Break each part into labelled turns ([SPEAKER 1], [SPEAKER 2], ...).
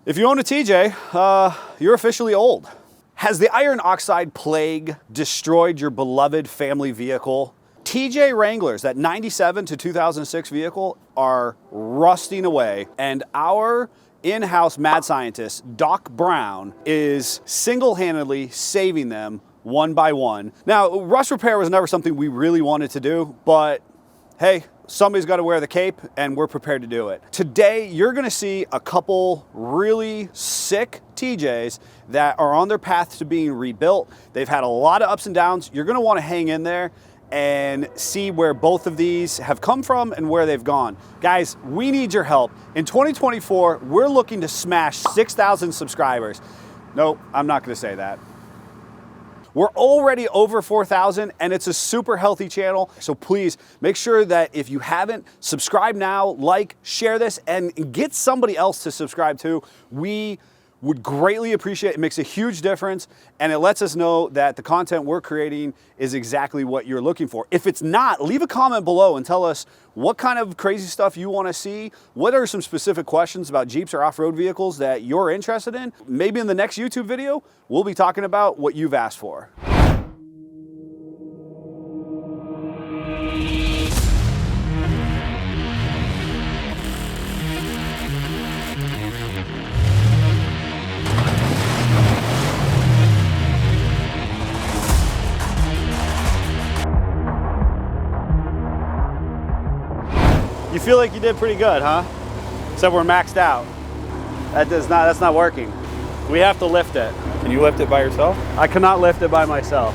[SPEAKER 1] If you own a TJ, you're officially old. Has the Iron Oxide Plague destroyed your beloved family vehicle? TJ Wranglers, that 97 to 2006 vehicle, are rusting away, and our in-house mad scientist, Doc Brown, is single-handedly saving them one by one. Now, rust repair was never something we really wanted to do, but hey, somebody's got to wear the cape, and we're prepared to do it. Today, you're gonna see a couple really sick TJs that are on their path to being rebuilt. They've had a lot of ups and downs. You're gonna wanna hang in there and see where both of these have come from and where they've gone. Guys, we need your help. In 2024, we're looking to smash 6,000 subscribers. Nope, I'm not gonna say that. We're already over 4,000 and it's a super healthy channel. So please make sure that if you haven't, subscribe now, like, share this, and get somebody else to subscribe too. We would greatly appreciate it. It makes a huge difference, and it lets us know that the content we're creating is exactly what you're looking for. If it's not, leave a comment below and tell us what kind of crazy stuff you want to see. What are some specific questions about Jeeps or off-road vehicles that you're interested in? Maybe in the next YouTube video, we'll be talking about what you've asked for. You feel like you did pretty good, huh? Except we're maxed out. That's not working. We have to lift it.
[SPEAKER 2] Can you lift it by yourself?
[SPEAKER 1] I cannot lift it by myself.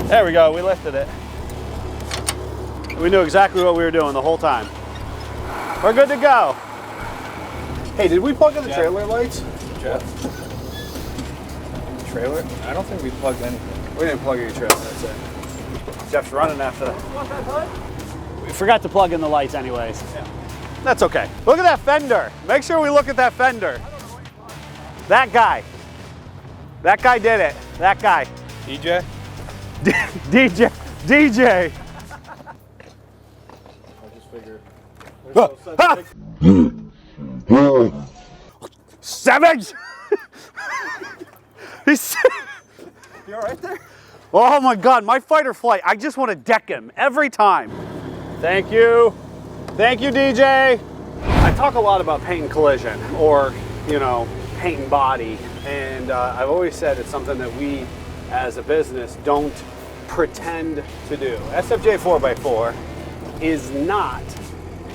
[SPEAKER 1] There we go, we lifted it. We knew exactly what we were doing the whole time. We're good to go. Hey, did we plug in the trailer lights?
[SPEAKER 2] Jeff? Trailer? I don't think we plugged anything.
[SPEAKER 1] We didn't plug in your trailer, that's it. Jeff's running after that. We forgot to plug in the lights anyways. Yeah. That's okay. Look at that fender. Make sure we look at that fender. That guy. That guy did it. That guy.
[SPEAKER 2] TJ?
[SPEAKER 1] DJ.
[SPEAKER 2] I just figured.
[SPEAKER 1] Savage! He's... You all right there? Oh my God, my fight or flight. I just want to deck him every time. Thank you. Thank you, DJ. I talk a lot about paint and collision, or, you know, paint and body. And I've always said it's something that we as a business don't pretend to do. SFJ 4x4 is not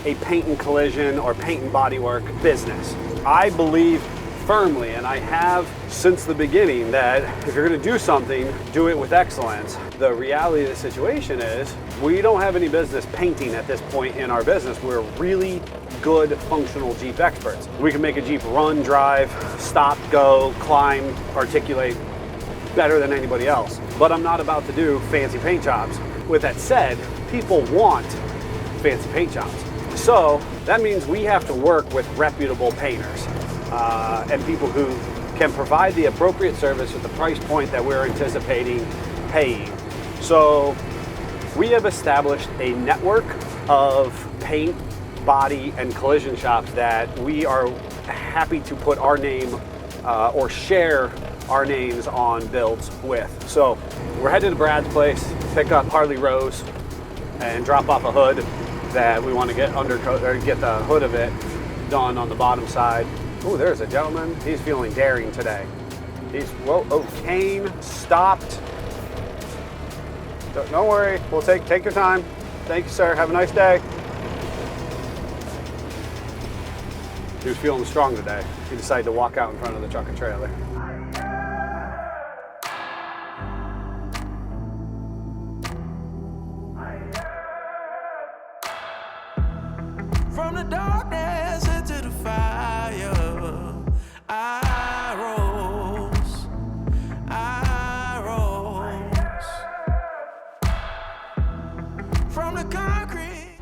[SPEAKER 1] a paint and collision or paint and bodywork business. I believe firmly, and I have since the beginning, that if you're going to do something, do it with excellence. The reality of the situation is we don't have any business painting at this point in our business. We're really good functional Jeep experts. We can make a Jeep run, drive, stop, go, climb, articulate better than anybody else. But I'm not about to do fancy paint jobs. With that said, people want fancy paint jobs. So that means we have to work with reputable painters. And people who can provide the appropriate service at the price point that we're anticipating paying. So we have established a network of paint, body, and collision shops that we are happy to put our name or share our names on builds with. So we're headed to Brad's place, pick up Harely Rose, and drop off a hood that we want to get undercoat, or get the hood of it done on the bottom side. Oh, there's a gentleman. He's feeling daring today. He's, whoa, oh, Kane stopped. Don't worry, we'll take your time. Thank you, sir. Have a nice day. He was feeling strong today. He decided to walk out in front of the truck and trailer.
[SPEAKER 3] From the darkness into the fire, I rose. From the concrete.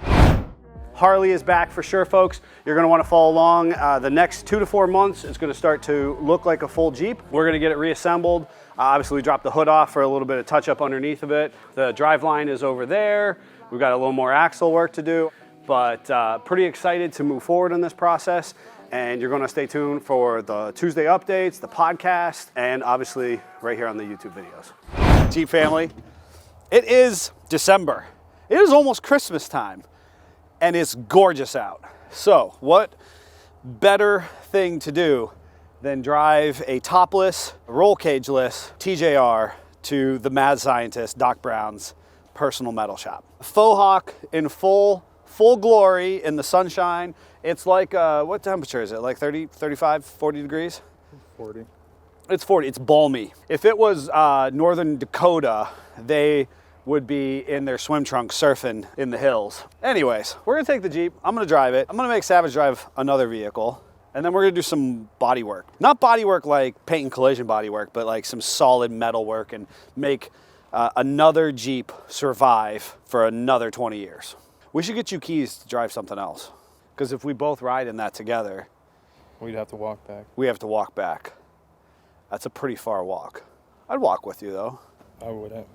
[SPEAKER 1] Harley is back for sure, folks. You're gonna wanna follow along. The next 2 to 4 months, it's gonna start to look like a full Jeep. We're gonna get it reassembled. Obviously, we dropped the hood off for a little bit of touch up underneath of it. The driveline is over there. We've got a little more axle work to do. but pretty excited to move forward in this process. And you're going to stay tuned for the Tuesday updates, the podcast, and obviously right here on the YouTube videos. Jeep family, it is December. It is almost Christmas time, and it's gorgeous out. So what better thing to do than drive a topless, roll cageless TJR to the mad scientist, Doc Brown's personal metal shop. Faux hawk in full glory in the sunshine. It's like, what temperature is it? Like 30, 35, 40 degrees?
[SPEAKER 2] 40.
[SPEAKER 1] It's 40, it's balmy. If it was Northern Dakota, they would be in their swim trunks surfing in the hills. Anyways, we're gonna take the Jeep, I'm gonna drive it. I'm gonna make Savage drive another vehicle, and then we're gonna do some body work. Not body work like paint and collision body work, but like some solid metal work and make another Jeep survive for another 20 years. We should get you keys to drive something else. Because if we both ride in that together,
[SPEAKER 2] We'd have to walk back.
[SPEAKER 1] we have to walk back. That's a pretty far walk. I'd walk with you though.
[SPEAKER 2] I wouldn't.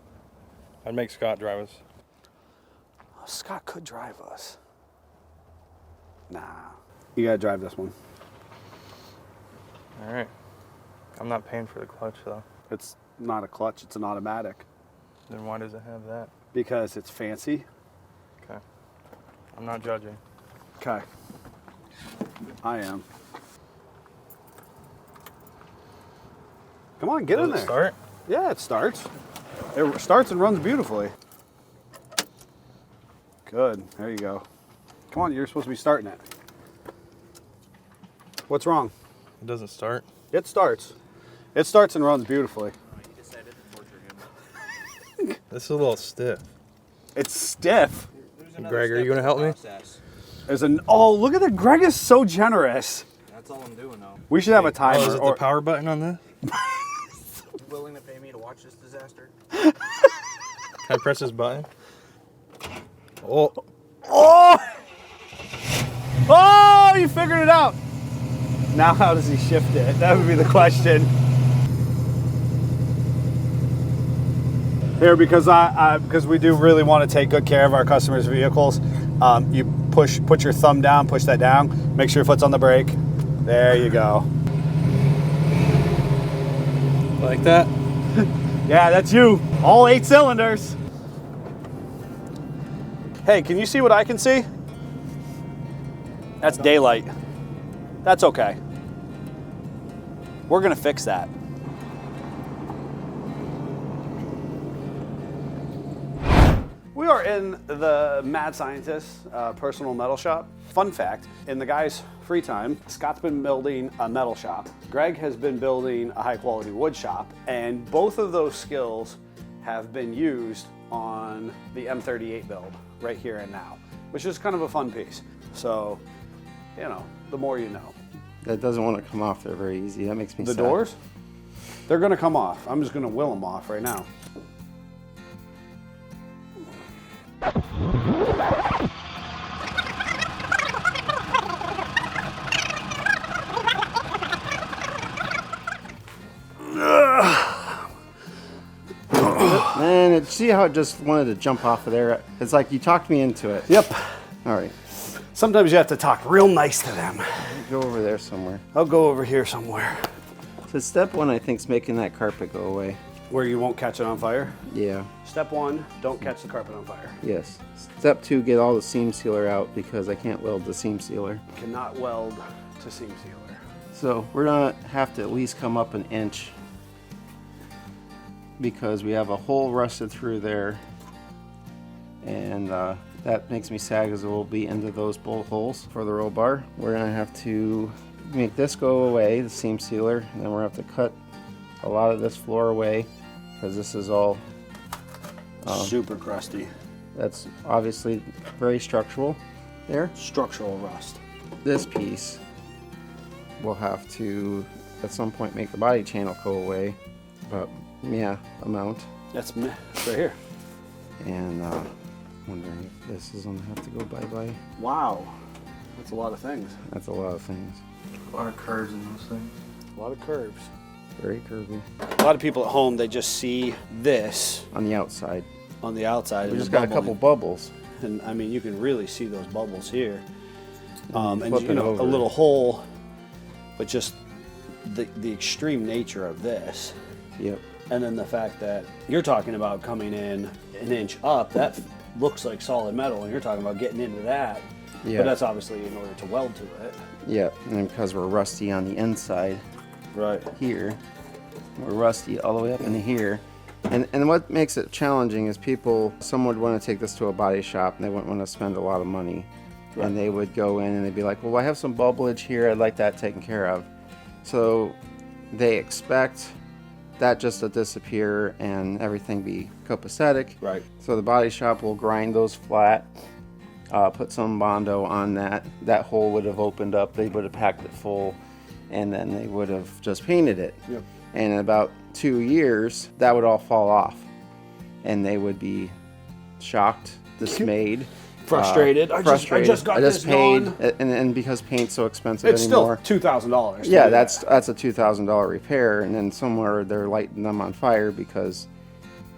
[SPEAKER 2] I'd make Scott drive us.
[SPEAKER 1] Oh, Scott could drive us. Nah. You gotta drive this one.
[SPEAKER 2] All right. I'm not paying for the clutch though.
[SPEAKER 1] It's not a clutch, it's an automatic.
[SPEAKER 2] Then why does it have that?
[SPEAKER 1] Because it's fancy.
[SPEAKER 2] Okay. I'm not judging.
[SPEAKER 1] Okay. I am. Come on, get in
[SPEAKER 2] Does
[SPEAKER 1] there.
[SPEAKER 2] it start?
[SPEAKER 1] Yeah, it starts. It starts and runs beautifully. Good. There you go. Come on, you're supposed to be starting it. What's wrong?
[SPEAKER 2] It doesn't start.
[SPEAKER 1] It starts. It starts and runs beautifully.
[SPEAKER 3] You decided to torture him.
[SPEAKER 2] This is a little stiff.
[SPEAKER 1] It's stiff.
[SPEAKER 2] Greg, are you gonna help me?
[SPEAKER 1] There's an oh, look at that. Greg is so generous.
[SPEAKER 3] That's all I'm doing now.
[SPEAKER 1] We should have a timer.
[SPEAKER 2] Oh, is it the power button on this?
[SPEAKER 3] You willing to pay me to watch this disaster?
[SPEAKER 2] Can I press this button? Oh,
[SPEAKER 1] Oh! Oh, you figured it out. Now how does he shift it? That would be the question. Here, because we do really want to take good care of our customers' vehicles, you put your thumb down, push that down, make sure your foot's on the brake. There you go.
[SPEAKER 2] like that?
[SPEAKER 1] Yeah, that's you. All 8 cylinders. Hey, can you see what I can see? That's daylight. That's okay. We're gonna fix that. We are in the Mad Scientist personal metal shop. Fun fact, in the guy's free time, Scott's been building a metal shop. Greg has been building a high quality wood shop, and both of those skills have been used on the M38 build right here and now, which is kind of a fun piece. So, you know, the more you know.
[SPEAKER 4] That doesn't want to come off there very easy. That makes me
[SPEAKER 1] The
[SPEAKER 4] sad.
[SPEAKER 1] doors, they're gonna come off. I'm just gonna will them off right now.
[SPEAKER 4] Man, see how it just wanted to jump off of there? It's like you talked me into it.
[SPEAKER 1] Yep.
[SPEAKER 4] All right.
[SPEAKER 1] Sometimes you have to talk real nice to them.
[SPEAKER 4] Go over there somewhere.
[SPEAKER 1] I'll go over here somewhere
[SPEAKER 4] So step one, I think, is making that carpet go away.
[SPEAKER 1] where you won't catch it on fire.
[SPEAKER 4] Yeah.
[SPEAKER 1] Step 1, don't catch the carpet on fire.
[SPEAKER 4] Yes. Step 2, get all the seam sealer out because I can't weld the seam sealer.
[SPEAKER 1] Cannot weld to seam sealer.
[SPEAKER 4] So we're gonna have to at least come up an inch because we have a hole rusted through there, and that makes me sad because it will be into those bolt holes for the roll bar. We're gonna have to make this go away, the seam sealer, and then we're gonna have to cut a lot of this floor away because this is all
[SPEAKER 1] Super crusty.
[SPEAKER 4] that's obviously very structural there.
[SPEAKER 1] Structural rust.
[SPEAKER 4] This piece we'll have to at some point make the body channel go away, but yeah, amount.
[SPEAKER 1] That's right here.
[SPEAKER 4] And wondering if this is gonna have to go bye-bye.
[SPEAKER 1] Wow. That's a lot of things.
[SPEAKER 4] That's a lot of things.
[SPEAKER 2] A lot of curves in those things.
[SPEAKER 1] A lot of curves.
[SPEAKER 4] Very curvy.
[SPEAKER 1] A lot of people at home, they just see this
[SPEAKER 4] On the outside.
[SPEAKER 1] on the outside.
[SPEAKER 4] We
[SPEAKER 1] and
[SPEAKER 4] just
[SPEAKER 1] the
[SPEAKER 4] got a couple bubbles.
[SPEAKER 1] and I mean, you can really see those bubbles here. And
[SPEAKER 4] flip
[SPEAKER 1] you
[SPEAKER 4] it
[SPEAKER 1] know,
[SPEAKER 4] over.
[SPEAKER 1] a little hole, but just the extreme nature of this.
[SPEAKER 4] Yep.
[SPEAKER 1] And then the fact that you're talking about coming in an inch up, that looks like solid metal, and you're talking about getting into that.
[SPEAKER 4] Yeah.
[SPEAKER 1] But that's obviously in order to weld to it.
[SPEAKER 4] Yep. And because we're rusty on the inside
[SPEAKER 1] Right.
[SPEAKER 4] here, we're rusty all the way up into here. And what makes it challenging is some would want to take this to a body shop and they wouldn't want to spend a lot of money.
[SPEAKER 1] Right.
[SPEAKER 4] And they would go in and they'd be like, well, I have some bubblage here, I'd like that taken care of. So they expect that just to disappear and everything be copacetic.
[SPEAKER 1] Right.
[SPEAKER 4] So the body shop will grind those flat, put some Bondo on that. That hole would have opened up, they would have packed it full, and then they would have just painted it.
[SPEAKER 1] Yep.
[SPEAKER 4] And in about 2 years, that would all fall off. And they would be shocked, dismayed.
[SPEAKER 1] Frustrated. I just got this
[SPEAKER 4] paid,
[SPEAKER 1] done.
[SPEAKER 4] and because paint's so expensive
[SPEAKER 1] It's
[SPEAKER 4] anymore.
[SPEAKER 1] still $2,000.
[SPEAKER 4] Yeah, that's a $2,000 repair, and then somewhere they're lighting them on fire because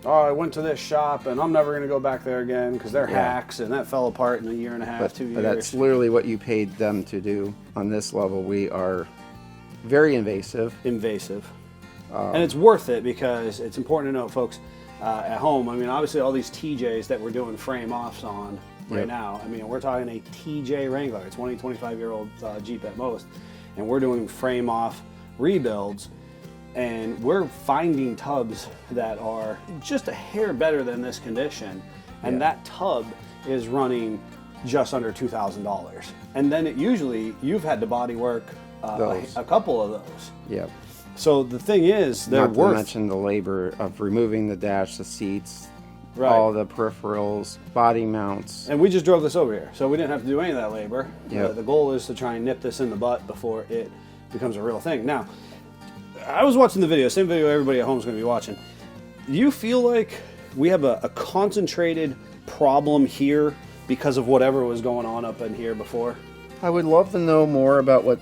[SPEAKER 1] Oh, I went to this shop and I'm never going to go back there again because they're
[SPEAKER 4] Yeah.
[SPEAKER 1] hacks, and that fell apart in a year and a half, 2 years.
[SPEAKER 4] but that's literally what you paid them to do. On this level, we are very invasive.
[SPEAKER 1] Invasive. And it's worth it because it's important to note, folks, at home, I mean, obviously all these TJs that we're doing frame offs on right
[SPEAKER 4] Yep.
[SPEAKER 1] now, I mean, we're talking a TJ Wrangler, a 20, 25-year-old Jeep at most, and we're doing frame off rebuilds, and we're finding tubs that are just a hair better than this condition, and
[SPEAKER 4] Yeah.
[SPEAKER 1] that tub is running just under $2,000. And then it usually, you've had to body work
[SPEAKER 4] Those.
[SPEAKER 1] a couple of those.
[SPEAKER 4] Yep.
[SPEAKER 1] So the thing is, they're
[SPEAKER 4] Not to
[SPEAKER 1] worth.
[SPEAKER 4] mention the labor of removing the dash, the seats,
[SPEAKER 1] Right.
[SPEAKER 4] all the peripherals, body mounts.
[SPEAKER 1] And we just drove this over here, so we didn't have to do any of that labor.
[SPEAKER 4] Yep.
[SPEAKER 1] The goal is to try and nip this in the butt before it becomes a real thing. Now, I was watching the video, same video everybody at home is going to be watching. Do you feel like we have a concentrated problem here because of whatever was going on up in here before?
[SPEAKER 4] I would love to know more about what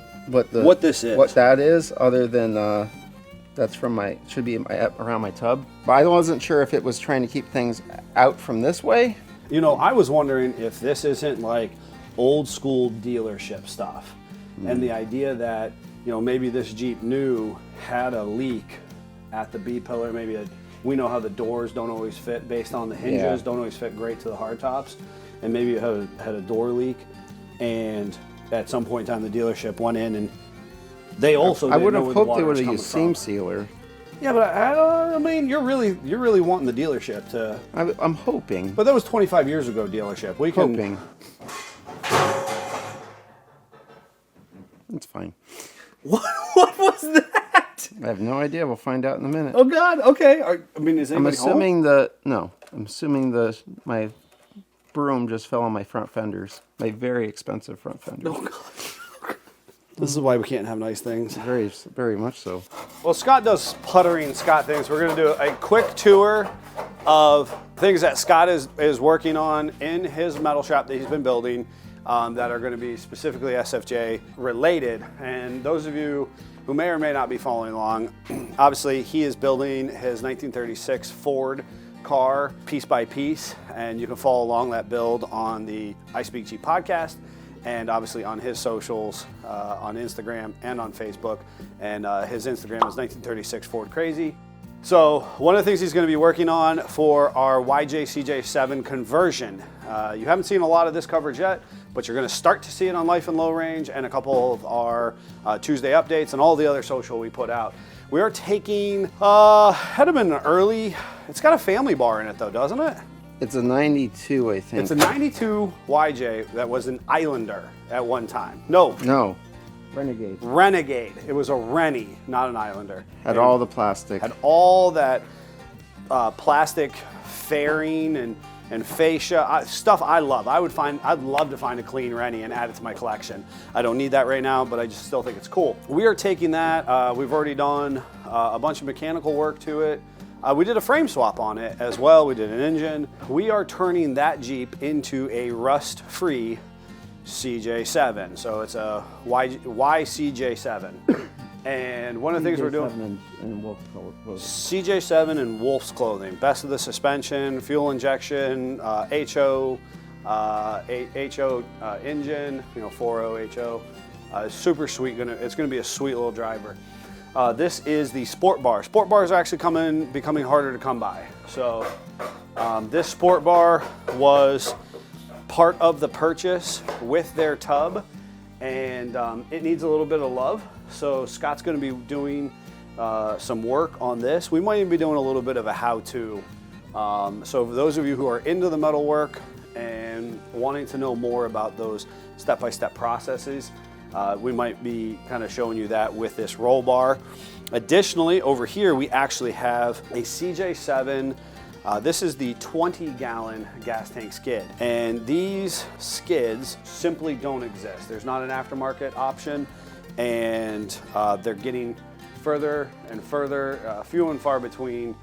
[SPEAKER 1] this is.
[SPEAKER 4] what that is, other than that's from should be around my tub. But I wasn't sure if it was trying to keep things out from this way.
[SPEAKER 1] You know, I was wondering if this isn't like old school dealership stuff. And the idea that, you know, maybe this Jeep new had a leak at the B pillar. Maybe we know how the doors don't always fit based on the hinges,
[SPEAKER 4] Yeah.
[SPEAKER 1] don't always fit great to the hardtops. And maybe it had a door leak. And at some point in time, the dealership went in and they also
[SPEAKER 4] I
[SPEAKER 1] didn't
[SPEAKER 4] would
[SPEAKER 1] know
[SPEAKER 4] have
[SPEAKER 1] where the
[SPEAKER 4] hoped they
[SPEAKER 1] water
[SPEAKER 4] would
[SPEAKER 1] was
[SPEAKER 4] have
[SPEAKER 1] coming
[SPEAKER 4] used seam
[SPEAKER 1] from.
[SPEAKER 4] sealer.
[SPEAKER 1] Yeah, but I mean, you're really wanting the dealership to.
[SPEAKER 4] I'm hoping.
[SPEAKER 1] But that was 25 years ago, dealership. We can.
[SPEAKER 4] Hoping. It's fine.
[SPEAKER 1] What was that?
[SPEAKER 4] I have no idea. We'll find out in a minute.
[SPEAKER 1] Oh God. Okay. I mean, is
[SPEAKER 4] I'm
[SPEAKER 1] anybody
[SPEAKER 4] assuming my broom just fell on my front fenders. My very expensive front fenders.
[SPEAKER 1] home? Oh God. This is why we can't have nice things.
[SPEAKER 4] Very, very much so.
[SPEAKER 1] Well, Scott does puttering Scott things. We're going to do a quick tour of things that Scott is working on in his metal shop that he's been building that are going to be specifically SFJ related. And those of you who may or may not be following along, obviously he is building his 1936 Ford car piece by piece, and you can follow along that build on the I Speak Jeep podcast, and obviously on his socials, on Instagram and on Facebook. And his Instagram is 1936 Ford Crazy. So one of the things he's going to be working on for our YJ-CJ7 conversion. You haven't seen a lot of this coverage yet, but you're going to start to see it on Life and Low Range and a couple of our Tuesday updates and all the other social we put out. We are taking, had them in early, it's got a family bar in it though, doesn't it?
[SPEAKER 4] It's a 92, I think.
[SPEAKER 1] It's a 92 YJ that was an Islander at one time. No,
[SPEAKER 4] Renegade.
[SPEAKER 1] Renegade. It was a Rennie, not an Islander.
[SPEAKER 4] Had
[SPEAKER 1] And
[SPEAKER 4] all the plastic.
[SPEAKER 1] had all that plastic fairing and fascia stuff I love. I'd love to find a clean Rennie and add it to my collection. I don't need that right now, but I just still think it's cool. We are taking that. We've already done a bunch of mechanical work to it. We did a frame swap on it as well. We did an engine. We are turning that Jeep into a rust-free CJ7. So it's a YCJ7. And one of the things we're doing,
[SPEAKER 4] in wolf color.
[SPEAKER 1] CJ7 and Wolf's clothing, best of the suspension, fuel injection, HO, HO engine, 4.0 HO. Super sweet. It's gonna be a sweet little driver. This is the Sport Bar. Sport bars are actually becoming harder to come by. So this Sport Bar was part of the purchase with their tub, and it needs a little bit of love. So Scott's going to be doing some work on this. We might even be doing a little bit of a how-to. So for those of you who are into the metal work and wanting to know more about those step-by-step processes, we might be kind of showing you that with this roll bar. Additionally, over here we actually have a CJ7. This is the 20-gallon gas tank skid, and these skids simply don't exist. There's not an aftermarket option, and they're getting further and further, few and far between,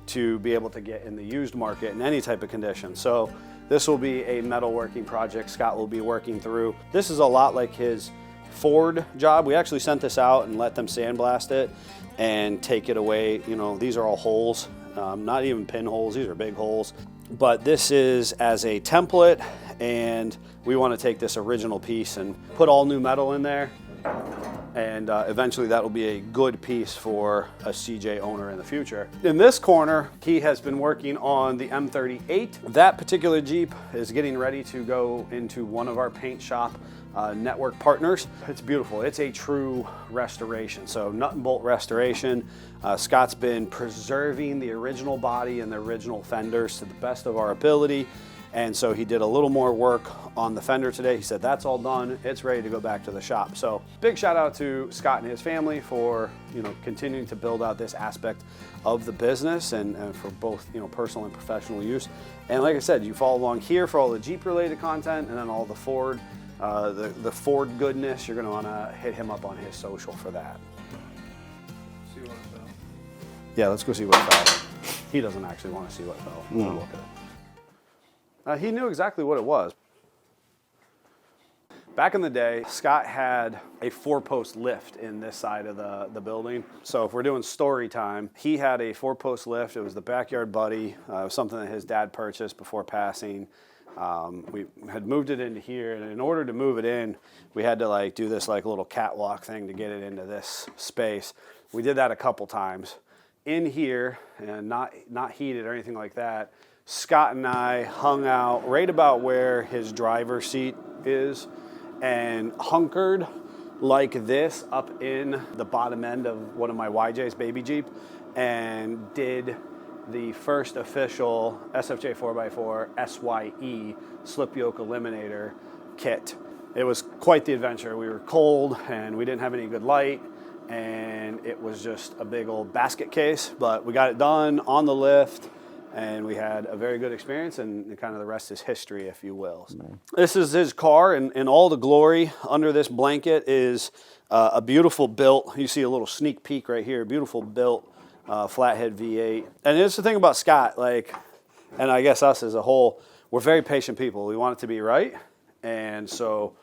[SPEAKER 1] to be able to get in the used market in any type of condition. So this will be a metalworking project Scott will be working through. This is a lot like his Ford job. We actually sent this out and let them sandblast it and take it away. These are all holes, not even pinholes, these are big holes. But this is as a template, and we want to take this original piece and put all new metal in there. And eventually that will be a good piece for a CJ owner in the future. In this corner, he has been working on the M38. That particular Jeep is getting ready to go into one of our paint shop network partners. It's beautiful. It's a true restoration. So nut and bolt restoration. Scott's been preserving the original body and the original fenders to the best of our ability. And so he did a little more work on the fender today. He said that's all done. It's ready to go back to the shop. So big shout out to Scott and his family for continuing to build out this aspect of the business and for both personal and professional use. And like I said, you follow along here for all the Jeep related content, and then all the Ford, the Ford goodness. You're going to want to hit him up on his social for that.
[SPEAKER 2] See what fell.
[SPEAKER 1] Yeah, let's go see what fell. He doesn't actually want to see what fell.
[SPEAKER 4] No.
[SPEAKER 1] We'll look at it. He knew exactly what it was. Back in the day, Scott had a 4-post lift in this side of the building. So if we're doing story time, he had a 4-post lift. It was the Backyard Buddy. It was something that his dad purchased before passing. We had moved it into here, and in order to move it in, we had to do this little catwalk thing to get it into this space. We did that a couple times. In here, and not heated or anything like that, Scott and I hung out right about where his driver's seat is and hunkered like this up in the bottom end of one of my YJ's baby Jeep and did the first official SFJ 4x4 SYE slip yoke eliminator kit. It was quite the adventure. We were cold and we didn't have any good light, and it was just a big old basket case, but we got it done on the lift. And we had a very good experience, and kind of the rest is history, if you will. This is his car, and all the glory under this blanket is a beautiful built, you see a little sneak peek right here, beautiful built flathead V8. And it's the thing about Scott, and I guess us as a whole, we're very patient people. We want it to be right, and so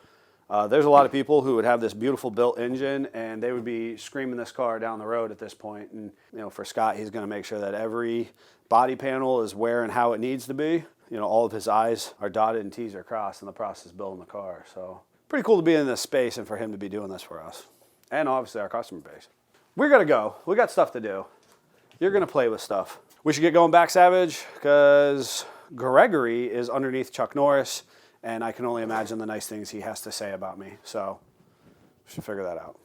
[SPEAKER 1] there's a lot of people who would have this beautiful built engine, and they would be screaming this car down the road at this point. And for Scott, he's going to make sure that every body panel is where and how it needs to be. All of his I's are dotted and T's are crossed in the process of building the car. So pretty cool to be in this space and for him to be doing this for us. And obviously our customer base. We're going to go. We got stuff to do. You're going to play with stuff. We should get going back, Savage, because Gregory is underneath Chuck Norris, and I can only imagine the nice things he has to say about me. So we should figure that out.